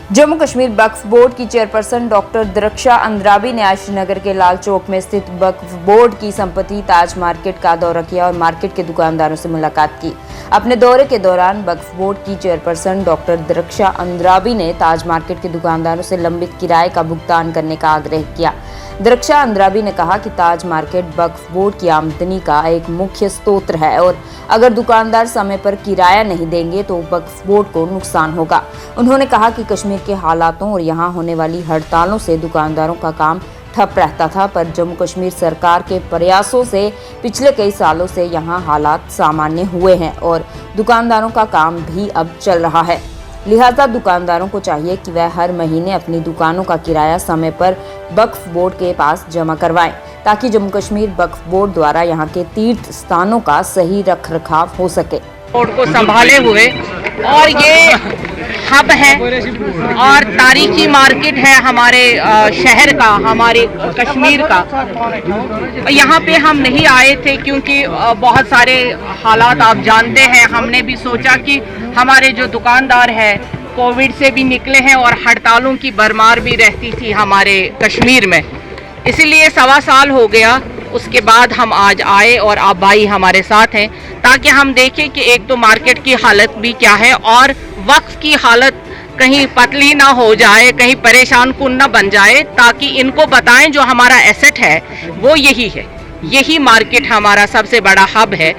जम्मू कश्मीर वक्फ board की chairperson doctor दरक्षा Andrabi ने आज श्रीनगर के लाल चौक में स्थित वक्फ बोर्ड की संपत्ति ताज मार्केट का दौरा किया और मार्केट के दुकानदारों से मुलाकात की। अपने दौरे के दौरान वक्फ बोर्ड की चेयरपर्सन डॉक्टर दरक्षा अंद्राबी ने ताज मार्केट के दुकानदारों से लंबित किराए का भुगतान करने का आग्रह किया। दरक्षा अंद्राबी ने कहा कि ताज मार्केट वक्फ बोर्ड की आमदनी का एक मुख्य स्रोत है और अगर दुकानदार समय पर किराया नहीं देंगे तो वक्फ बोर्ड को नुकसान होगा। उन्होंने कहा कि कश्मीर के हालातों और यहाँ होने वाली हड़तालों से दुकानदारों का काम ठप रहता था, पर जम्मू कश्मीर सरकार के प्रयासों से पिछले कई सालों से यहाँ हालात सामान्य हुए हैं और दुकानदारों का काम भी अब चल रहा है। लिहाजा दुकानदारों को चाहिए कि वह हर महीने अपनी दुकानों का किराया समय पर वक्फ बोर्ड के पास जमा करवाएं, ताकि जम्मू कश्मीर वक्फ बोर्ड द्वारा यहाँ के तीर्थ स्थानों का सही रखरखाव हो सके। बोर्ड को संभाले हुए और ये हब है और तारीखी मार्केट है हमारे शहर का, हमारे कश्मीर का। यहाँ पे हम नहीं आए थे क्योंकि बहुत सारे हालात आप जानते हैं। हमने भी सोचा कि हमारे जो दुकानदार हैं कोविड से भी निकले हैं और हड़तालों की भरमार भी रहती थी हमारे कश्मीर में, इसीलिए 1.25 साल हो गया। उसके बाद हम आज आए और आप भाई हमारे साथ हैं ताकि हम देखें कि एक तो मार्केट की हालत भी क्या है और वक्फ की हालत कहीं पतली ना हो जाए, कहीं परेशान कुन ना बन जाए, ताकि इनको बताएं जो हमारा एसेट है वो यही है, यही मार्केट हमारा सबसे बड़ा हब है।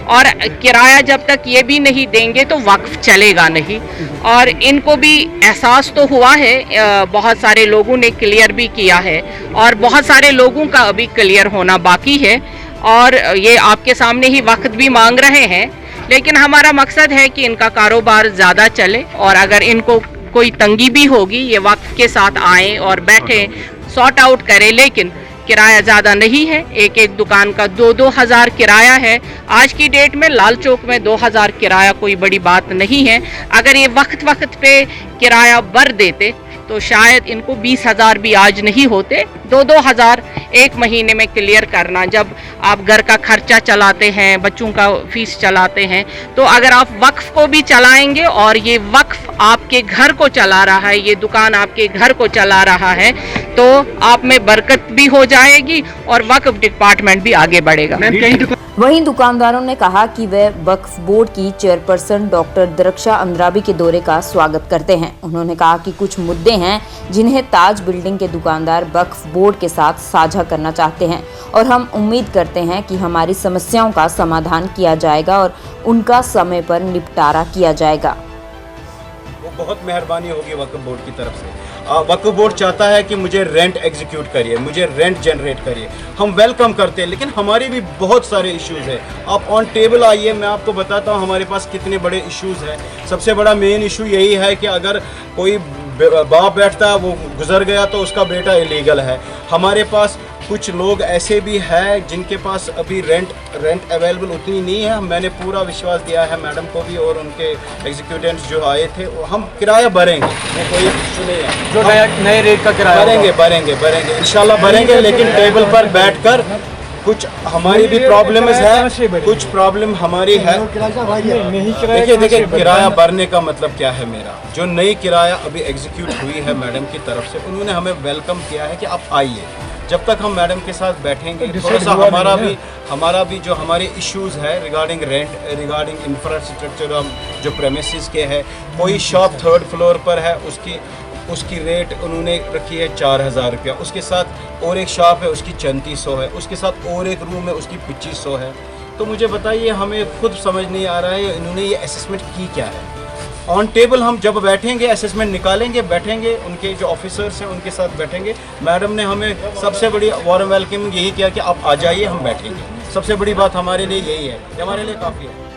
और किराया जब तक ये भी नहीं देंगे तो वक्फ चलेगा नहीं। और इनको भी एहसास तो हुआ है, बहुत सारे लोगों ने क्लियर भी किया है और बहुत सारे लोगों का अभी क्लियर होना बाकी है और ये आपके सामने ही वक्त भी मांग रहे हैं। लेकिन हमारा मकसद है कि इनका कारोबार ज़्यादा चले और अगर इनको कोई तंगी भी होगी ये वक्त के साथ आएँ और बैठें, सॉर्ट आउट करें। लेकिन किराया ज़्यादा नहीं है, एक एक दुकान का 2-2 हज़ार किराया है। आज की डेट में लाल चौक में 2 हज़ार किराया कोई बड़ी बात नहीं है। अगर ये वक्त पे किराया भर देते तो शायद इनको 20 हज़ार भी आज नहीं होते। 2-2 हज़ार एक महीने में क्लियर करना, जब आप घर का खर्चा चलाते हैं, बच्चों का फीस चलाते हैं, तो अगर आप वक्फ को भी चलाएंगे और ये वक्फ आपके घर को चला रहा है, ये दुकान आपके घर को चला रहा है, तो आप में बरकत भी हो जाएगी और वक्फ डिपार्टमेंट भी आगे बढ़ेगा। वहीं दुकानदारों ने कहा कि वे वक्फ बोर्ड की चेयरपर्सन डॉक्टर दरक्षा अंद्राबी के दौरे का स्वागत करते हैं। उन्होंने कहा कि कुछ मुद्दे हैं जिन्हें ताज बिल्डिंग के दुकानदार वक्फ बोर्ड के साथ साझा करना चाहते हैं और हम उम्मीद करते हैं कि हमारी समस्याओं का समाधान किया जाएगा और उनका समय पर निपटारा किया जाएगा। वो बहुत मेहरबानी होगी वक्फ बोर्ड की तरफ से। वक्फ बोर्ड चाहता है कि मुझे रेंट एग्जीक्यूट करिए, मुझे रेंट जनरेट करिए, हम वेलकम करते हैं। लेकिन हमारे भी बहुत सारे इश्यूज़ हैं। आप ऑन टेबल आइए, मैं आपको बताता हूँ हमारे पास कितने बड़े इश्यूज़ हैं। सबसे बड़ा मेन इशू यही है कि अगर कोई बाप बैठता वो गुजर गया तो उसका बेटा इलीगल है। हमारे पास कुछ लोग ऐसे भी हैं जिनके पास अभी रेंट अवेलेबल उतनी नहीं है। मैंने पूरा विश्वास दिया है मैडम को भी और उनके एग्जीक्यूटिव्स जो आए थे, हम किराया भरेंगे, वो कोई इशू नहीं है। जो नए रेट का किराया भरेंगे इंशाल्लाह भरेंगे। लेकिन टेबल पर बैठकर कुछ हमारी भी प्रॉब्लम्स है, कुछ प्रॉब्लम हमारी है। देखिए किराया भरने का मतलब क्या है मेरा, जो नई किराया अभी एग्जीक्यूट हुई है मैडम की तरफ से, उन्होंने हमें वेलकम किया है कि आप आइए। जब तक हम मैडम के साथ बैठेंगे थोड़ा सा हमारा भी जो हमारे इश्यूज़ है रिगार्डिंग रेंट, रिगार्डिंग इंफ्रास्ट्रक्चर, हम जो प्रेमिसेस के है, कोई शॉप 3rd फ्लोर पर है उसकी रेट उन्होंने रखी है 4,000 रुपया, उसके साथ और एक शॉप है उसकी 3400 है, उसके साथ और एक रूम है उसकी 2500 है। तो मुझे बताइए, हमें खुद समझ नहीं आ रहा है इन्होंने ये असेसमेंट की क्या है। ऑन टेबल हम जब बैठेंगे असेसमेंट निकालेंगे, बैठेंगे उनके जो ऑफिसर्स हैं उनके साथ बैठेंगे। मैडम ने हमें सबसे बड़ी वार्म वेलकम यही किया कि आप आ जाइए, हम बैठेंगे। सबसे बड़ी बात हमारे लिए यही है, हमारे लिए काफ़ी है।